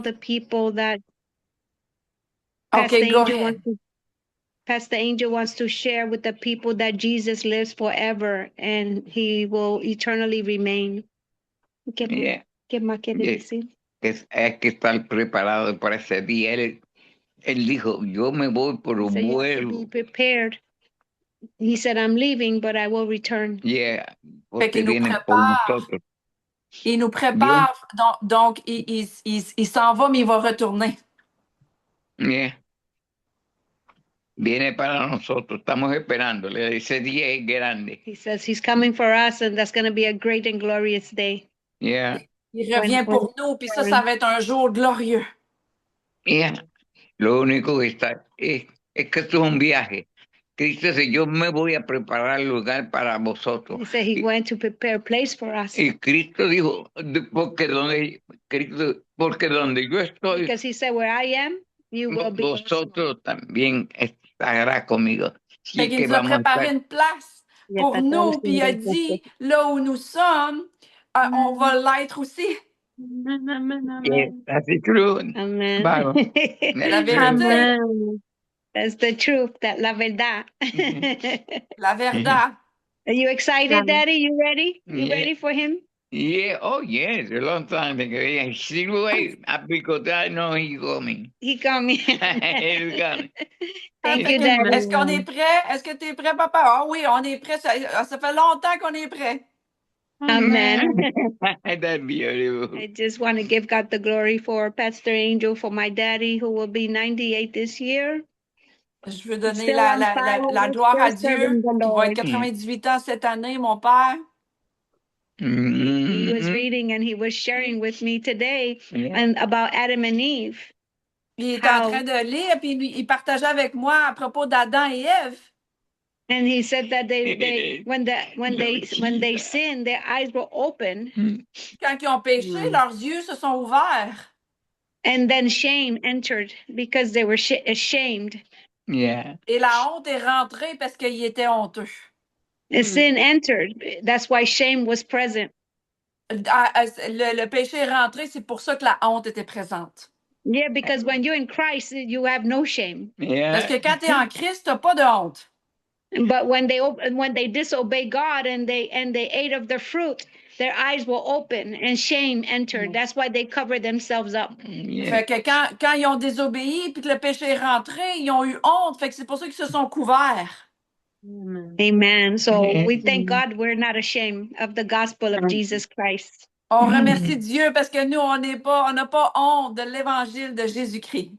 the people that Okay, go ahead. Pastor Angel wants to share with the people that Jesus lives forever and he will eternally remain. Yeah. ¿Qué más quiere decir? Hay que estar preparado para ese día. Él dijo, yo me voy, pero So you have to be vuelvo. prepared. He said, I'm leaving, but I will return. Yeah, Fait porque qu'il nous viene por prépare. nosotros. Il nous prépare. Donc il s'en va, mais il va retourner. Yeah. Viene para nosotros, estamos esperándole. Ese día es grande. He says he's coming for us, and that's going to be a great and glorious day. Yeah. Il revient pour nous, puis ça va être un jour glorieux. Yeah. Lo único que está es que esto es un viaje. Cristo dice, yo me voy a preparar lugar para vosotros. He said he went to prepare a place for us. Y Cristo dijo, porque donde yo estoy, because he said, where I am, you will be also. vosotros también estará conmigo. Fait qu'il nous a préparé une place pour nous, puis il a dit, là où nous sommes, on va l'être aussi. That's the truth. Amen. Vamos. La vérité. That's the truth, that la verdad. La verdad. Are you excited, Daddy? You ready? You Yeah. ready for him? Yeah, oh yes, a long time ago. Yeah, see the way, because I know he's coming. He coming. He's coming. Thank you, Daddy. Est-ce qu'on est prêt? Est-ce que tu es prêt, papa? Ah oui, on est prêt. Ça fait longtemps qu'on est prêt. Amen. That's beautiful. I just want to give God the glory for Pastor Angel, for my daddy, who will be 98 this year. Je veux donner la gloire à Dieu, qui va être 98 ans cette année, mon père. He was reading and he was sharing with me today and about Adam and Eve. Il était en train de lire, puis il partageait avec moi à propos d'Adam et Ève. And he said that when they sinned, their eyes were open. Quand ils ont péché, leurs yeux se sont ouverts. And then shame entered because they were ashamed. Yeah. Et la honte est rentrée parce qu'ils étaient honteux. Sin entered. That's why shame was present. Le péché est rentré, c'est pour ça que la honte était présente. Yeah, because when you're in Christ, you have no shame. Yeah. Parce que quand tu es en Christ, tu n'as pas de honte. But when they disobey God and they ate of the fruit, their eyes were open and shame entered. That's why they covered themselves up. Yeah. Fait que quand ils ont désobéi puis que le péché est rentré, ils ont eu honte. Fait que c'est pour ça qu'ils se sont couverts. Amen. So we thank God we're not ashamed of the gospel of Jesus Christ. On remercie Dieu parce que nous, on n'a pas honte de l'évangile de Jésus-Christ.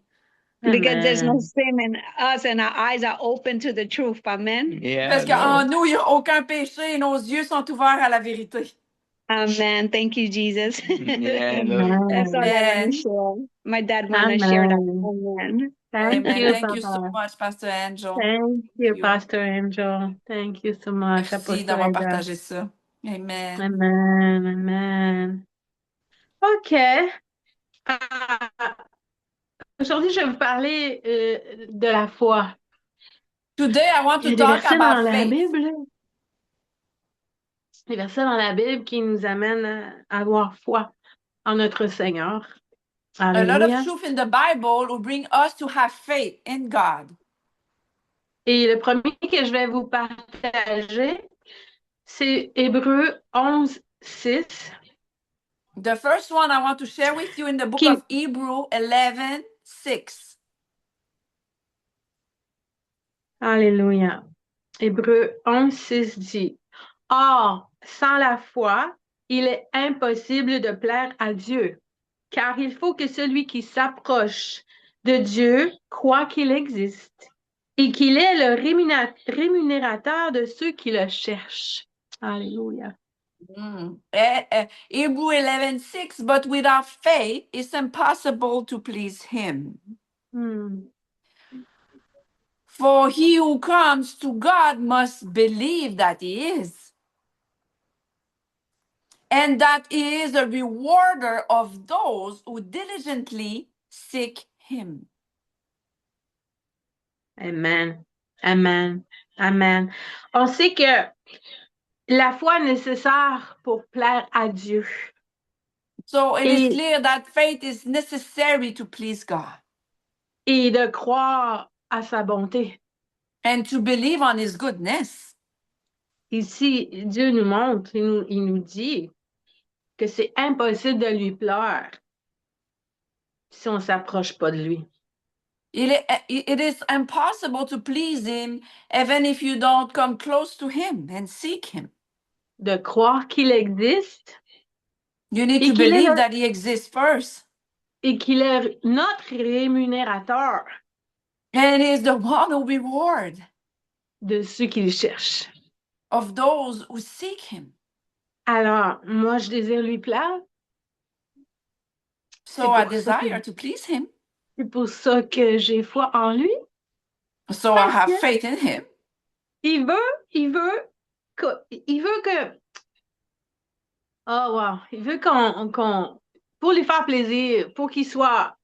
Because there's no sin in us and our eyes are open to the truth. Amen. Yeah, parce qu'en nous, il n'y a aucun péché et nos yeux sont ouverts à la vérité. Amen. Thank you, Jesus. Yeah, That's all I want to share. My dad want to share that. Amen. Thank you so much, Pastor Angel. Thank you, Pastor Angel. Thank you so much. Merci d'avoir partagé ça. Amen. Amen. Amen. OK. Aujourd'hui, je vais vous parler de la foi. Today, I want to talk about faith. Les versets dans la Bible qui nous amènent à avoir foi en notre Seigneur. Alléluia. A lot of truth in the Bible will bring us to have faith in God. Et le premier que je vais vous partager, c'est Hébreux 11, 6. The first one I want to share with you in the book of Hebrew 11, 6. Alléluia. Hébreux 11, 6 dit, « Or, sans la foi, il est impossible de plaire à Dieu, car il faut que celui qui s'approche de Dieu croit qu'il existe et qu'il est le rémunérateur de ceux qui le cherchent. » Alléluia. Hebrew 11:6, but without faith, it's impossible to please him. For he who comes to God must believe that he is, and that he is a rewarder of those who diligently seek him. Amen. Amen. Amen. On sait que la foi est nécessaire pour plaire à Dieu. So it is Et, clear that faith is necessary to please God et de croire à sa bonté. and to believe on His goodness. Ici, Dieu nous montre, il nous dit que c'est impossible de lui plaire si on ne s'approche pas de lui. It is impossible to please Him even if you don't come close to Him and seek Him. De croire qu'il existe You need et to qu'il est, believe that He exists first. et qu'il est notre rémunérateur And He is the one who rewards de ceux qui le cherchent. of those who seek Him. Alors, moi, je désire lui plaire. So I pour ça que- desire to please Him. C'est pour ça que j'ai foi en lui. So I have faith in Him. Il veut que, oh wow, il veut pour lui faire plaisir, pour qu'il soit,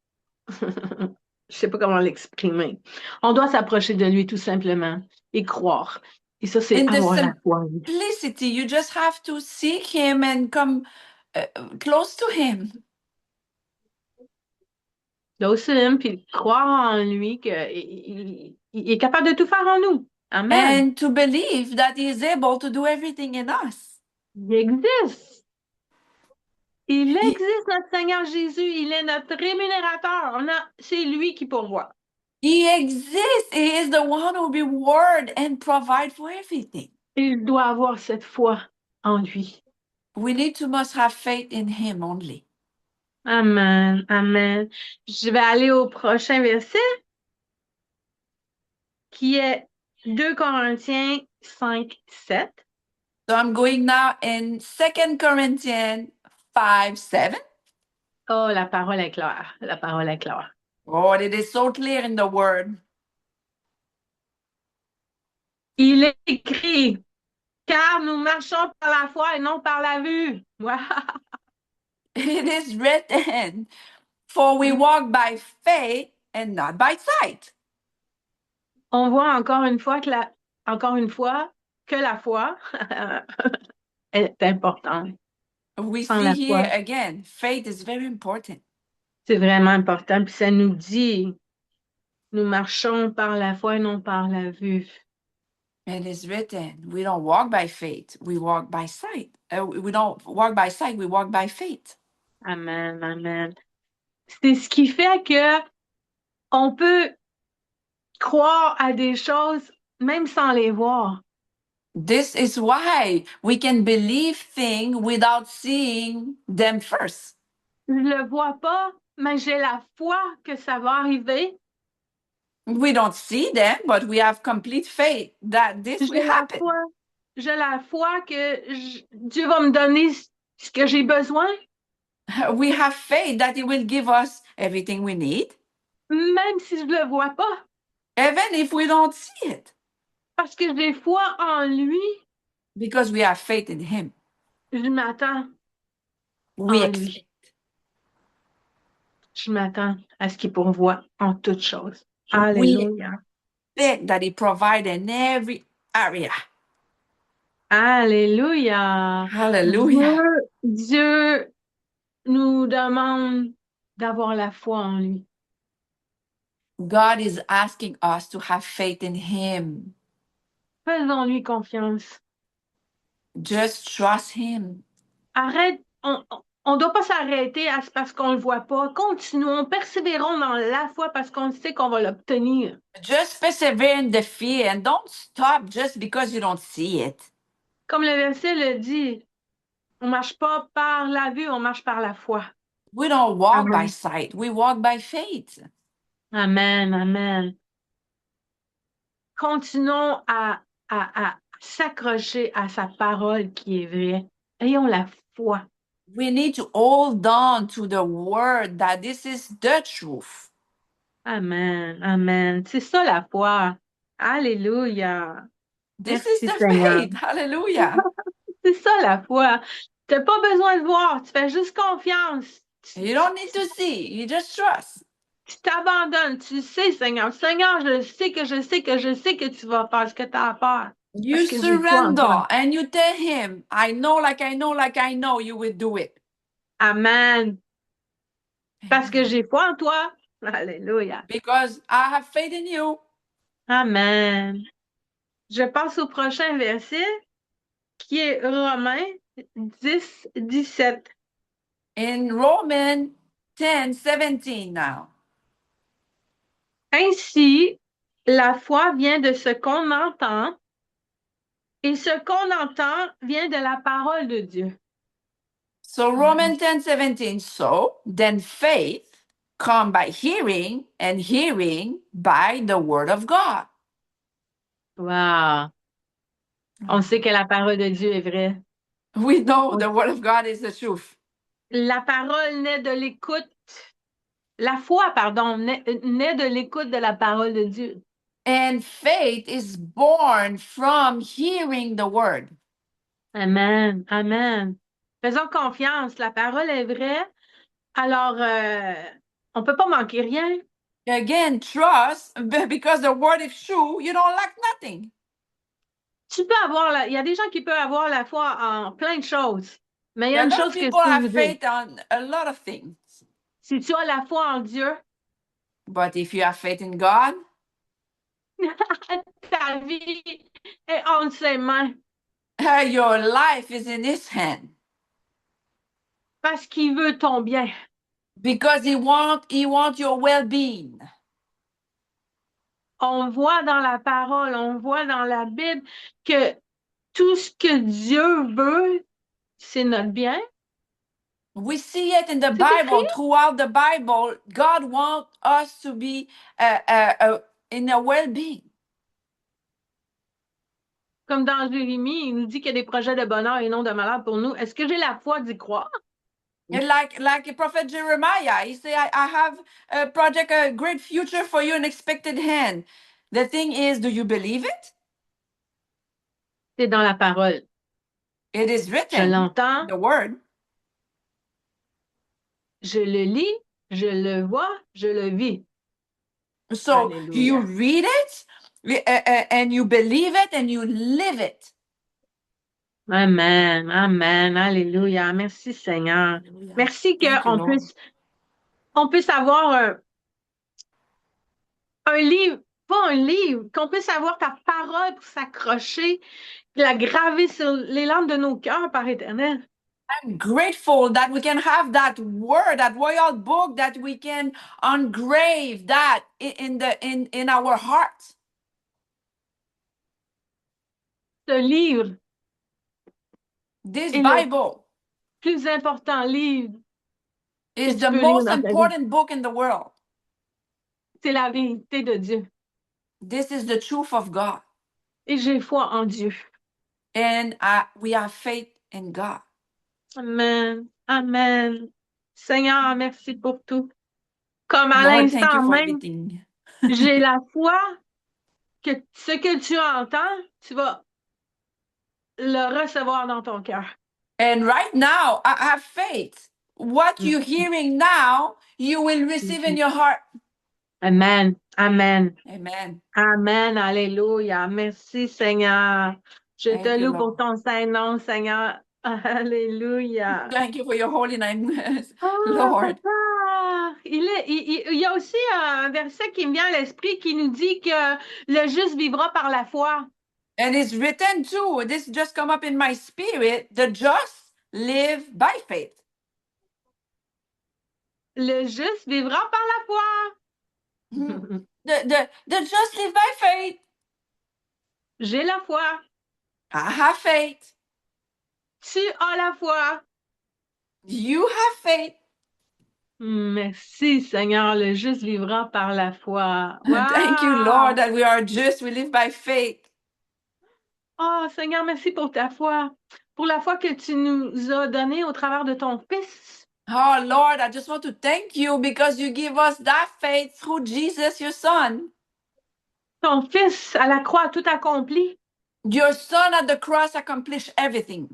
je sais pas comment l'exprimer. On doit s'approcher de lui tout simplement et croire. Et ça, c'est In the avoir la foi en lui. simplicity, you just have to seek Him and come close to Him. Docile, puis croire en lui qu'il est capable de tout faire en nous. Amen. And to believe that He is able to do everything in us. Il existe. Il existe, notre Seigneur Jésus. Il est notre rémunérateur. C'est lui qui pourvoit. He exists. He is the one who reward and provide for everything. Il doit avoir cette foi en lui. We must have faith in Him only. Amen. Amen. Je vais aller au prochain verset qui est 2 Corinthiens 5, 7. So I'm going now in 2 Corinthians 5, 7. Oh, la parole est claire. La parole est claire. Oh, it is so clear in the word. Il est écrit, car nous marchons par la foi et non par la vue. Wow. It is written, for we walk by faith and not by sight. On voit encore une fois que la foi est importante. We Sans la see here foi. again, faith is very important. C'est vraiment important. Puis ça nous dit, nous marchons par la foi et non par la vue. It is written, we don't walk by faith, we walk by sight. We don't walk by sight, we walk by faith. Amen, amen. C'est ce qui fait que on peut croire à des choses même sans les voir. This is why we can believe things without seeing them first. Je le vois pas, mais j'ai la foi que ça va arriver. We don't see them, but we have complete faith that this will happen. J'ai la foi que Dieu va me donner ce que j'ai besoin. We have faith that He will give us everything we need, même si je le vois pas. even if we don't see it. Parce que j'ai foi en lui. Because we have faith in Him. Je m'attends. We en expect. lui. Je m'attends à ce qu'il pourvoie en toutes choses. Alléluia. We expect that He provides in every area. Alléluia. Hallelujah. Dieu nous demande d'avoir la foi en lui. God is asking us to have faith in Him. Faisons-lui confiance. Just trust Him. Arrête, on doit pas s'arrêter parce qu'on le voit pas. Continuons, persévérons dans la foi parce qu'on sait qu'on va l'obtenir. Just persevere in the fear and don't stop just because you don't see it. Comme le verset le dit, on marche pas par la vue, on marche par la foi. We don't walk Amen. by sight, we walk by faith. Amen, amen. Continuons à s'accrocher à sa parole qui est vraie. Ayons la foi. We need to hold on to the word that this is the truth. Amen, amen. C'est ça la foi. Alléluia. This Merci, is the Seigneur. faith. Hallelujah. C'est ça la foi. Tu n'as pas besoin de voir, tu fais juste confiance. You don't need to see, you just trust. Tu t'abandonnes, tu sais, Seigneur. Seigneur, je sais que tu vas faire ce que tu as à faire. You Parce que j'ai foi en surrender toi. and you tell Him, I know, you will do it. Amen. Parce que j'ai foi en toi. Alléluia. Because I have faith in you. Amen. Je passe au prochain verset qui est Romains 10, 17. In Romans 10:17 now. Ainsi, la foi vient de ce qu'on entend et ce qu'on entend vient de la parole de Dieu. So Romans 10:17. So then faith come by hearing, and hearing by the word of God. Wow. On sait que la parole de Dieu est vraie. We know the word of God is the truth. La parole naît de l'écoute. La foi, pardon, naît de l'écoute de la parole de Dieu. And faith is born from hearing the word. Amen. Amen. Faisons confiance. La parole est vraie. Alors, on peut pas manquer rien. Again, trust, because the word is true, you don't lack nothing. Tu peux avoir il y a des gens qui peuvent avoir la foi en plein de choses. Mais il y a A une lot chose of que je people peux have vous dire. faith on a lot of things. Si tu as la foi en Dieu, But if you have faith in God, ta vie est entre ses mains. your life is in his hand. Parce qu'il veut ton bien. Because he want your well-being. On voit dans la parole, on voit dans la Bible que tout ce que Dieu veut, c'est notre bien. We see it in the C'est écrit. Bible, throughout the Bible. God wants us to be in a well-being. Comme dans Jérémie, il nous dit qu'il y a des projets de bonheur et non de malheur pour nous. Est-ce que j'ai la foi d'y croire? And like Prophet Jeremiah, he said, I have a project, a great future for you, an expected hand. The thing is, do you believe it? C'est dans la parole. It is Je written, l'entends, the word. je le lis, je le vois, je le vis. So Alléluia. you read it, and you believe it, and you live it. Amen, amen, alléluia. Merci Seigneur. Hallelujah. Merci Thank you, qu'on Lord. puisse avoir un livre, pas un livre, qu'on puisse avoir ta parole pour s'accrocher, la graver sur les lampes de nos cœurs par éternel. I'm grateful that we can have that word, that royal book, that we can engrave that in our hearts. Ce livre This est le Bible plus important livre. is tu the peux lire most dans ta vie. important book in the world. C'est la vérité de Dieu. This is the truth of God. Et j'ai foi en Dieu. And we have faith in God. Amen, amen. Seigneur, merci pour tout. Comme à Lord, thank you l'instant for même, everything. j'ai la foi que ce que tu entends, tu vas le recevoir dans ton cœur. And right now, I have faith. What you're hearing now, you will receive in your heart. Amen, amen, Amen. amen, alléluia. Merci Seigneur. Je Thank te you, loue pour Lord. ton Saint-Nom, Seigneur. Alléluia. Thank you for your holy name, Ah, Lord. papa! Il y a aussi un verset qui me vient à l'esprit qui nous dit que le juste vivra par la foi. And it's written too. This just come up in my spirit. The just live by faith. Le juste vivra par la foi. Mhm. The just live by faith. J'ai la foi. I have faith. Tu as la foi. You have faith. Merci, Seigneur. Le juste vivra par la foi. Thank you, Wow! Lord, that we are just. We live by faith. Oh, Seigneur, merci pour ta foi. Pour la foi que tu nous as donnée au travers de ton Fils. Oh, Lord, I just want to thank you because you give us that faith through Jesus, your Son. Ton Fils à la croix tout accompli. Your Son at the cross accomplished everything.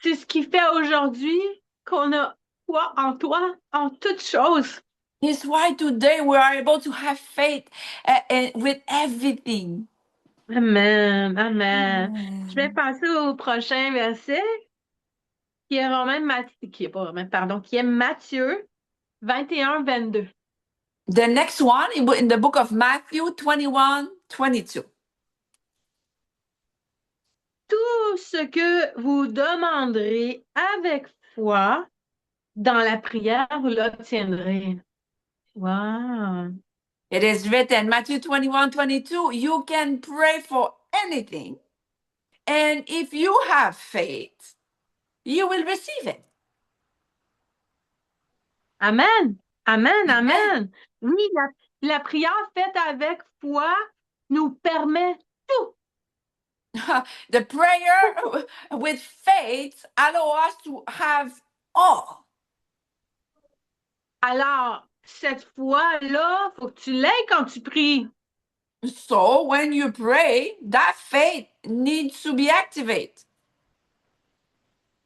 C'est ce qui fait aujourd'hui qu'on a foi en toi, en toutes choses. It's why today we are able to have faith with everything. Amen, amen. Je vais passer au prochain verset qui est qui est Matthieu 21, 22. The next one in the book of Matthew 21:22. Tout ce que vous demanderez avec foi dans la prière, vous l'obtiendrez. Wow. It is written, Matthew 21:22, you can pray for anything, and if you have faith, you will receive it. Amen. Amen. Amen. Amen. Oui, la prière faite avec foi nous permet tout. The prayer with faith allows us to have all. Alors, cette foi-là, faut que tu l'aies quand tu pries. So when you pray, that faith needs to be activated.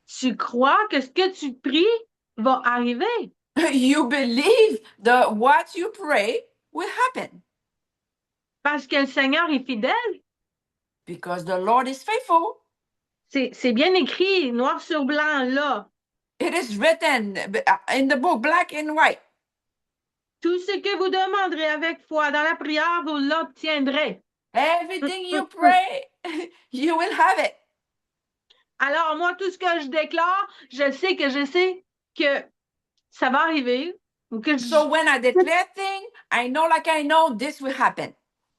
Tu crois que ce que tu pries va arriver. You believe that what you pray will happen Parce que le Seigneur est fidèle. because the Lord is faithful. C'est bien écrit, noir sur blanc, là. It is written in the book, black and white. Tout ce que vous demanderez avec foi dans la prière, vous l'obtiendrez. Everything you pray, you will have it. Alors, moi, tout ce que je déclare, je sais que ça va arriver. Ou que So when I declare things, I know this will happen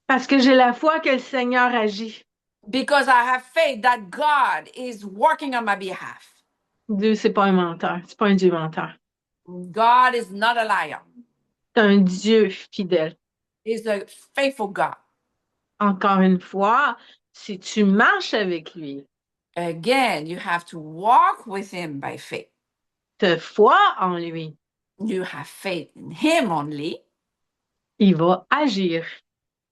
parce que j'ai la foi que le Seigneur agit. because I have faith that God is working on my behalf. Dieu, c'est pas un menteur. C'est pas un Dieu menteur. God is not a liar. C'est un Dieu fidèle. He's a faithful God. Encore une fois, si tu marches avec lui, Again, you have to walk with him by faith. tu as foi en lui, You have faith in him only. il va agir.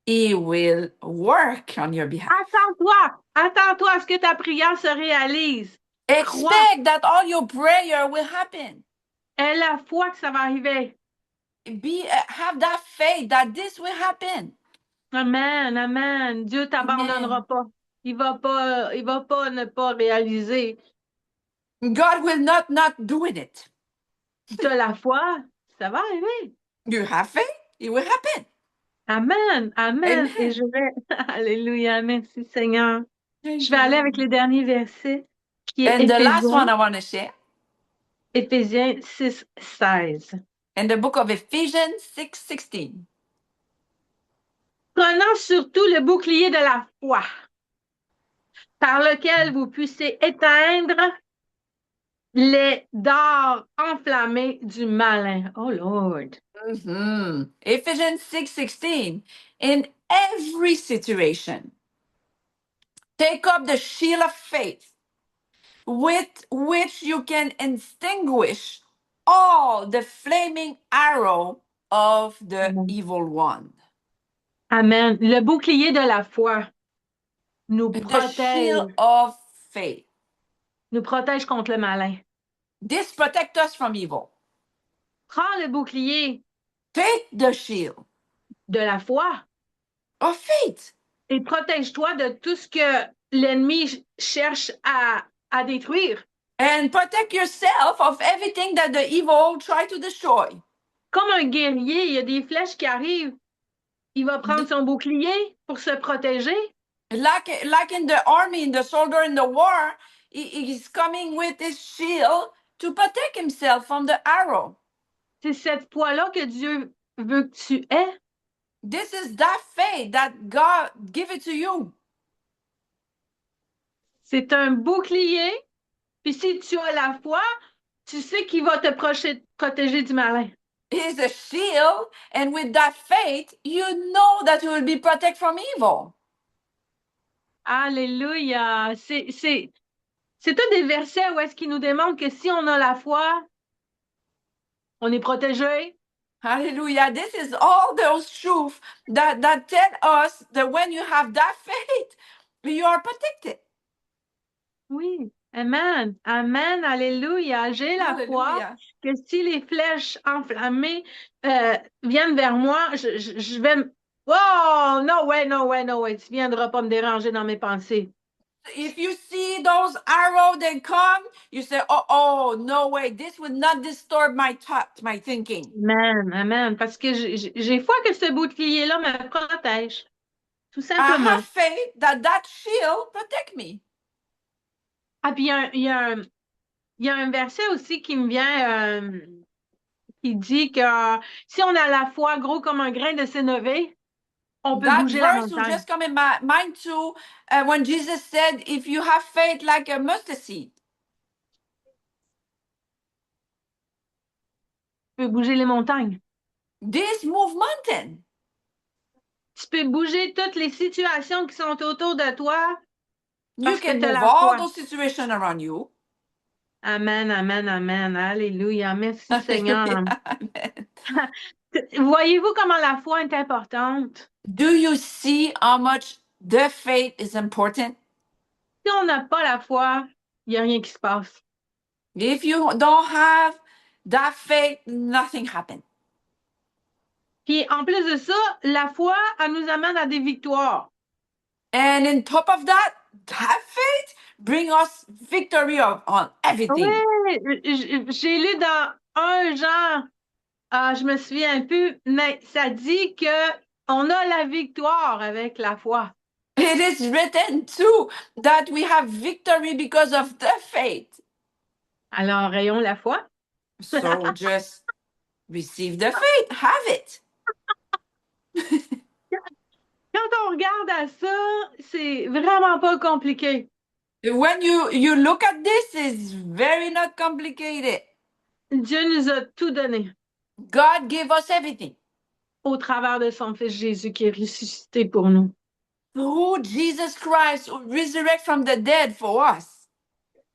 He will work on your behalf. Attends-toi à ce que ta prière se réalise. Expect that all your prayer will happen. Aie la foi que ça va arriver. Have that faith that this will happen. Amen, amen. Dieu t'abandonnera pas. Il va pas ne pas réaliser. God will not doing it. Tu as la foi, ça va arriver. You have faith, it will happen. Amen, amen. Amen. Et je vais, alléluia, merci Seigneur. Je vais aller avec le dernier verset qui est And the last one I want to share Éphésiens 6, 16. in the book of Ephesians 6:16. Prenant surtout le bouclier de la foi, par lequel vous puissiez éteindre les dards enflammés du malin. Oh Lord. Ephesians 6:16. In every situation, take up the shield of faith, with which you can extinguish all the flaming arrow of the evil one. Amen. Le bouclier de la foi nous The protège, shield of faith. nous protège contre le malin. This protects us from evil. Prends le bouclier Take the shield de la foi of faith et protège-toi de tout ce que l'ennemi cherche à détruire. and protect yourself of everything that the evil try to destroy. Comme un guerrier, il y a des flèches qui arrivent. Il va prendre son bouclier pour se protéger. Like in the army, in the soldier in the war, he's coming with his shield to protect himself from the arrow. C'est cette foi-là que Dieu veut que tu aies. This is that faith that God give it to you. C'est un bouclier. Puis si tu as la foi, tu sais qu'il va te protéger du malin. It's a shield, and with that faith, you know that you will be protected from evil. Alléluia. C'est tous des versets où est-ce qu'il nous démontre que si on a la foi, on est protégé. Hallelujah. This is all those truths that tell us that when you have that faith, you are protected. Oui. Amen. Amen. Alléluia. J'ai la foi Hallelujah. que si les flèches enflammées viennent vers moi, je vais... Oh, no way, no way, no way. Tu viendras pas me déranger dans mes pensées. if you see those arrows that come, you say, oh, no way, this would not disturb my thought, my thinking. Amen, amen. Parce que j'ai foi que ce bouclier-là me protège. Tout I simplement. have faith that that shield protect me. Ah, puis il y a un verset aussi qui me vient, qui dit que si on a la foi gros comme un grain de sénévé, on peut That bouger la verse will montagne. just come in my mind too, when Jesus said, if you have faith like a mustard seed, Tu peux bouger les montagnes. this move mountain. Tu peux bouger toutes les situations qui sont autour de toi. You Parce que can t'as move la all foi. those situations around you. Amen, amen, amen. Alléluia. Merci Seigneur. Amen. Voyez-vous comment la foi est importante? Do you see how much the faith is important? Si on n'a pas la foi, il n'y a rien qui se passe. If you don't have that faith, nothing happens. Puis en plus de ça, la foi, elle nous amène à des victoires. And on top of that, that faith bring us victory on everything. Oui, j'ai lu dans 1 Jean, je me souviens un peu, mais ça dit que on a la victoire avec la foi. It is written too that we have victory because of the faith. Alors, ayons la foi. So just receive the faith, have it. Quand on regarde à ça, c'est vraiment pas compliqué. When you look at this, it's very not complicated. Dieu nous a tout donné God gave us everything. au travers de son Fils Jésus qui est ressuscité pour nous. Through Jesus Christ, who resurrected from the dead for us.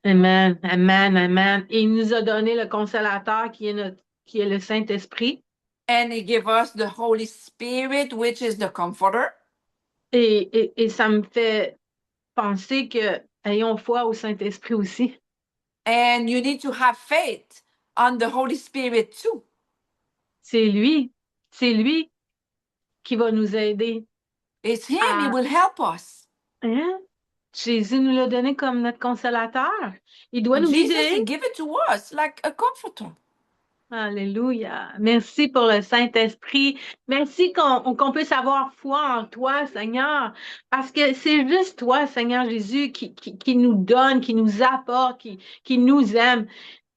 Amen, amen, amen. Et il nous a donné le consolateur qui est le Saint-Esprit. And he gave us the Holy Spirit, which is the comforter. Et ça me fait penser que ayons foi au Saint-Esprit aussi. And you need to have faith on the Holy Spirit too. C'est lui qui va nous aider. It's him, he will help us. Hein? Jésus nous l'a donné comme notre consolateur. Il doit nous Jesus, he guider. gave it to us like a comforter. Alléluia. Merci pour le Saint-Esprit. Merci qu'on puisse avoir foi en toi, Seigneur. Parce que c'est juste toi, Seigneur Jésus, qui nous donne, qui nous apporte, qui nous aime.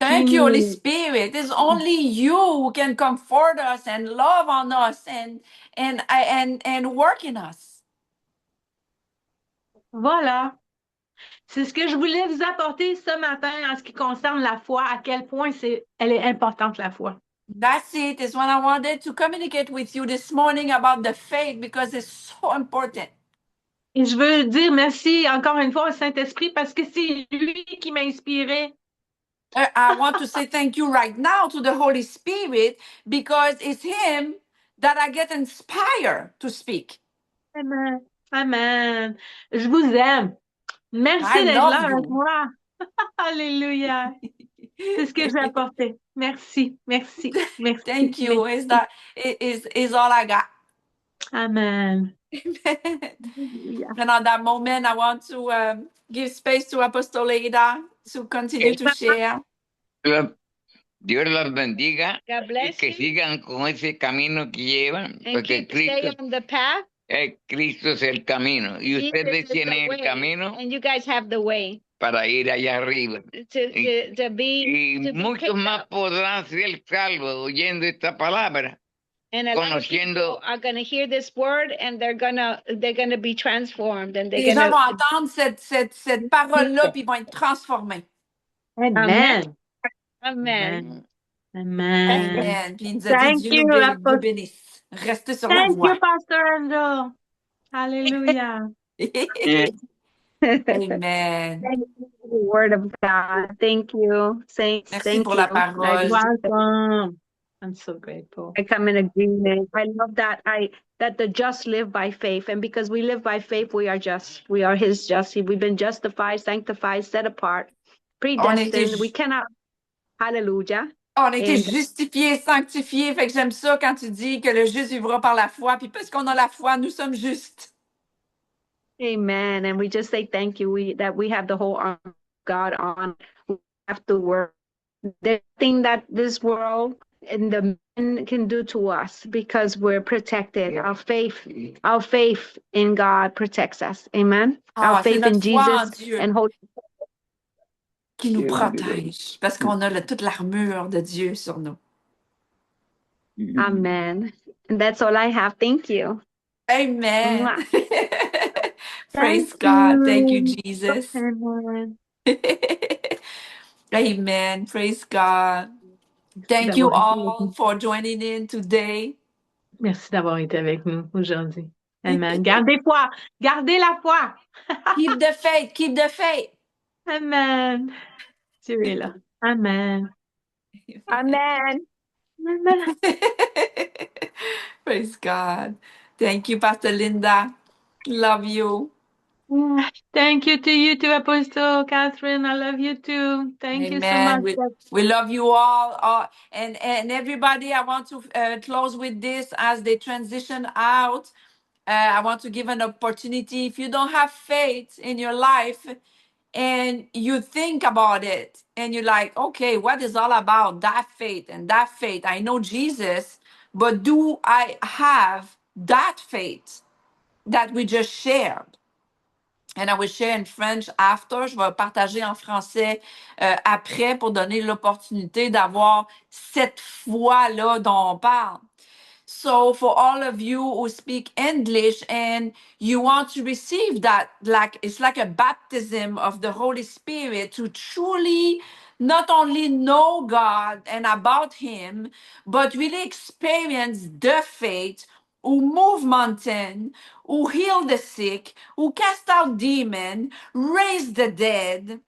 Thank you, Holy Spirit. It's only you who can comfort us and love on us and work in us. Voilà. C'est ce que je voulais vous apporter ce matin en ce qui concerne la foi, à quel point elle est importante, la foi. That's it. It's what I wanted to communicate with you this morning about the faith because it's so important. Et je veux dire merci encore une fois au Saint-Esprit parce que c'est lui qui m'a inspiré. I want to say thank you right now to the Holy Spirit because it's him that I get inspired to speak. Amen. Amen. Je vous aime. Merci I d'être love là you. avec moi. Alléluia. C'est ce que j'ai apporté. Merci. Merci. Merci. Thank you. Merci. Is all I got. Amen. And on that moment, I want to give space to Apostle Ada to continue to share. Dios los bendiga God y bless que you. sigan con ese camino que llevan, And porque stay on the path. Cristo es el camino y Jesus ustedes is the tienen way, el camino and you guys have the way para ir allá arriba. to be. Y muchos picked más up. podrán ser salvos oyendo esta palabra, And a lot of conociendo. people are going to hear this word, and they're gonna be transformed, and they're Les gens gonna. vont entendre cette parole-là puis ils vont être transformés. Amen. Amen. Amen. Amen. Puis il nous a dit, Thank Dieu you, nous Apostle. bénisse. Restez sur la Thank voie. you, Pastor Angel. Hallelujah. Amen. Thank you for the word of God. Thank you, saints. Merci Thank pour you. la parole. Welcome. I'm so grateful. I come in agreement. I love that that the just live by faith, and because we live by faith, we are just. We are His just. We've been justified, sanctified, set apart, predestined. We cannot. Hallelujah. On a été And- justifiés, sanctifiés. Fait que j'aime ça quand tu dis que le juste vivra par la foi. Puis parce qu'on a la foi, nous sommes justes. Amen. And we just say thank you that we have the whole arm of God on. We have to work. There's nothing that this world and the men can do to us because we're protected. Our faith in God protects us. Amen. Our Ah, c'est faith in notre foi en Jesus Dieu and Holy. qui nous protège parce qu'on a toute l'armure de Dieu sur nous. Amen. And that's all I have. Thank you. Amen. Mwah. Praise Thank God. Thank you, you. Jesus. Amen. Amen. Praise God. Thank you D'avoir été avec all nous. for joining in today. Merci d'avoir été avec nous aujourd'hui. Amen. Gardez foi. Gardez la foi. Keep the faith. Keep the faith. Amen. Dieu est là. Amen. Amen. Amen. Praise God. Thank you, Pastor Linda. Love you. Thank you to you too, Apostle Catherine. I love you too. Thank you so much. Amen. We love you all. And everybody, I want to close with this as they transition out. I want to give an opportunity. If you don't have faith in your life and you think about it and you're like, okay, what is all about that faith and that faith? I know Jesus, but do I have that faith that we just shared? And I will share in French after. Je vais partager en français après pour donner l'opportunité d'avoir cette foi-là dont on parle. So for all of you who speak English and you want to receive that, like it's like a baptism of the Holy Spirit to truly not only know God and about Him, but really experience the faith who move mountain, who heal the sick, who cast out demon, raise the dead.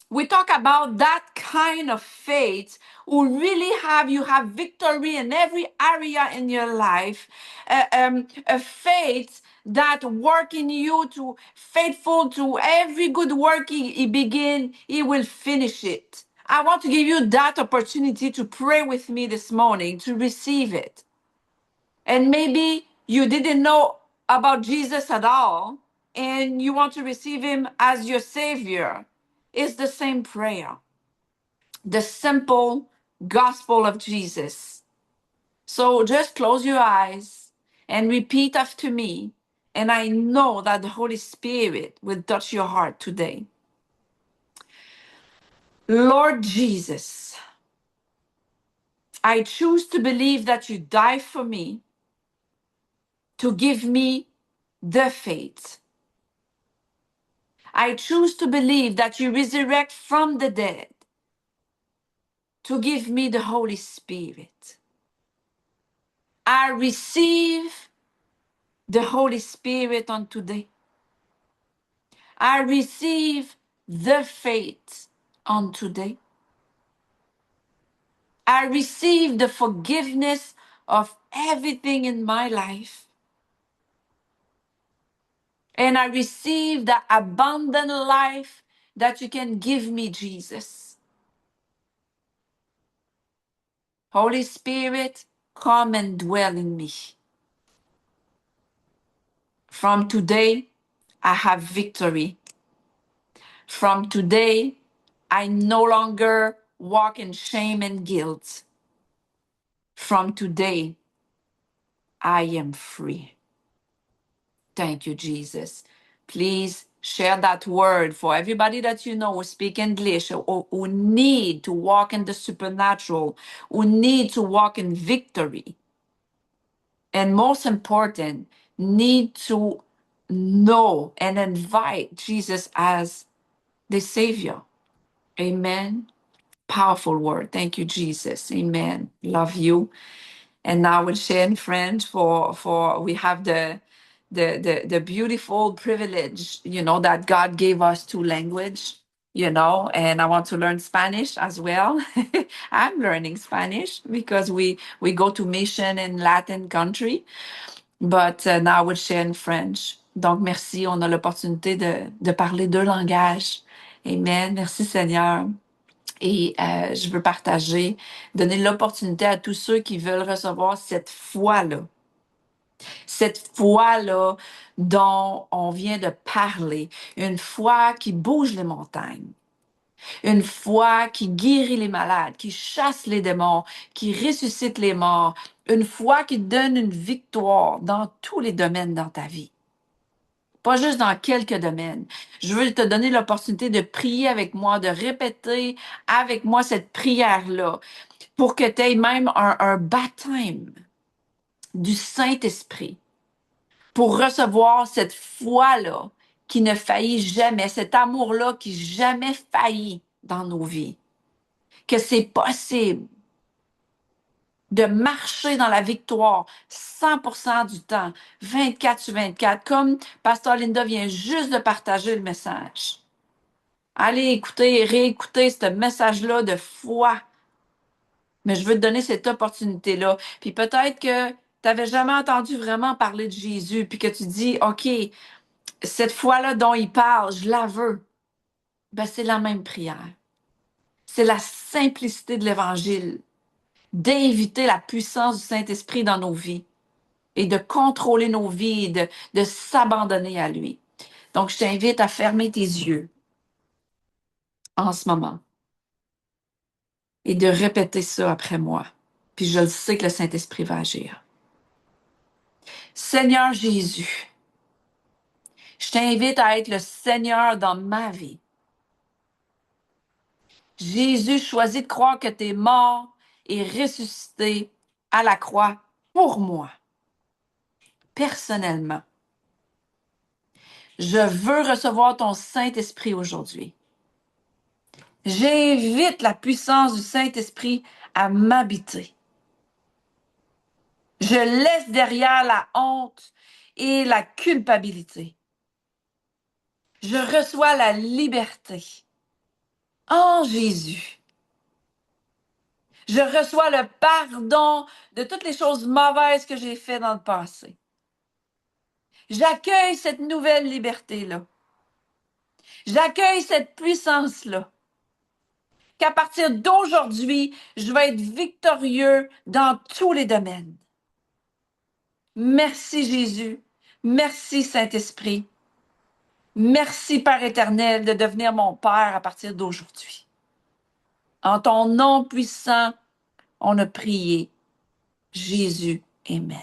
We talk about that kind of faith who really you have victory in every area in your life, a faith that work in you to faithful to every good work he begin, he will finish it. I want to give you that opportunity to pray with me this morning, to receive it. And maybe you didn't know about Jesus at all, and you want to receive him as your Savior. It's the same prayer, the simple gospel of Jesus. So just close your eyes and repeat after me. And I know that the Holy Spirit will touch your heart today. Lord Jesus, I choose to believe that you died for me to give me the faith. I choose to believe that you resurrect from the dead to give me the Holy Spirit. I receive the Holy Spirit on today. I receive the faith on today. I receive the forgiveness of everything in my life. And I receive the abundant life that you can give me, Jesus. Holy Spirit, come and dwell in me. From today, I have victory. From today, I no longer walk in shame and guilt. From today, I am free. Thank you, Jesus. Please share that word for everybody that you know who speak English or who need to walk in the supernatural, who need to walk in victory. And most important, need to know and invite Jesus as the Savior. Amen. Powerful word. Thank you, Jesus. Amen. Love you. And now we'll share in French for we have the beautiful privilege, that God gave us two language, and I want to learn Spanish as well. I'm learning Spanish because we go to mission in Latin country, but now we'll share in French. Donc, merci. On a l'opportunité de parler deux langages. Amen. Merci, Seigneur. Et je veux donner l'opportunité à tous ceux qui veulent recevoir cette foi-là, Cette foi-là dont on vient de parler, une foi qui bouge les montagnes, une foi qui guérit les malades, qui chasse les démons, qui ressuscite les morts, une foi qui donne une victoire dans tous les domaines dans ta vie. Pas juste dans quelques domaines. Je veux te donner l'opportunité de prier avec moi, de répéter avec moi cette prière-là pour que tu aies même un baptême du Saint-Esprit pour recevoir cette foi-là qui ne faillit jamais, cet amour-là qui jamais faillit dans nos vies. Que c'est possible de marcher dans la victoire 100% du temps, 24 sur 24, comme Pasteur Linda vient juste de partager le message. Allez écouter, réécouter ce message-là de foi. Mais je veux te donner cette opportunité-là. Puis peut-être que tu n'avais jamais entendu vraiment parler de Jésus, puis que tu dis, OK, cette foi-là dont il parle, je la veux. Ben, c'est la même prière. C'est la simplicité de l'Évangile, d'inviter la puissance du Saint-Esprit dans nos vies et de contrôler nos vies, de s'abandonner à lui. Donc, je t'invite à fermer tes yeux en ce moment et de répéter ça après moi. Puis je le sais que le Saint-Esprit va agir. Seigneur Jésus, je t'invite à être le Seigneur dans ma vie. Jésus choisit de croire que tu es mort et ressuscité à la croix pour moi, personnellement. Je veux recevoir ton Saint-Esprit aujourd'hui. J'invite la puissance du Saint-Esprit à m'habiter. Je laisse derrière la honte et la culpabilité. Je reçois la liberté en Jésus. Je reçois le pardon de toutes les choses mauvaises que j'ai faites dans le passé. J'accueille cette nouvelle liberté-là. J'accueille cette puissance-là. Qu'à partir d'aujourd'hui, je vais être victorieux dans tous les domaines. Merci Jésus. Merci Saint-Esprit. Merci Père éternel de devenir mon Père à partir d'aujourd'hui. En ton nom puissant, on a prié. Jésus, amen.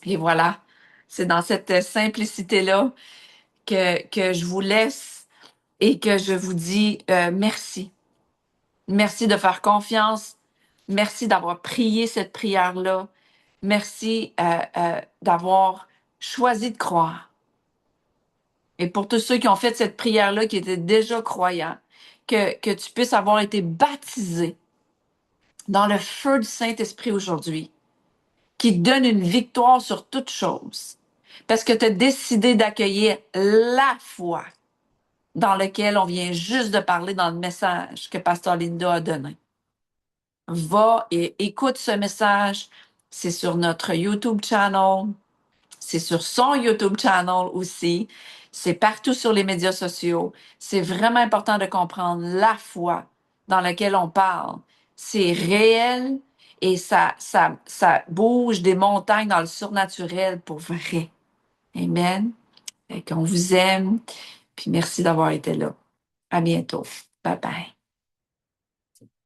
Et voilà, c'est dans cette simplicité-là que je vous laisse et que je vous dis merci. Merci de faire confiance. Merci d'avoir prié cette prière-là. Merci d'avoir choisi de croire. Et pour tous ceux qui ont fait cette prière-là, qui étaient déjà croyants, que tu puisses avoir été baptisé dans le feu du Saint-Esprit aujourd'hui, qui donne une victoire sur toute chose, parce que tu as décidé d'accueillir la foi dans laquelle on vient juste de parler dans le message que Pasteur Linda a donné. Va et écoute ce message. C'est sur notre YouTube channel. C'est sur son YouTube channel aussi. C'est partout sur les médias sociaux. C'est vraiment important de comprendre la foi dans laquelle on parle. C'est réel et ça bouge des montagnes dans le surnaturel pour vrai. Amen. Et qu'on vous aime. Puis merci d'avoir été là. À bientôt. Bye bye.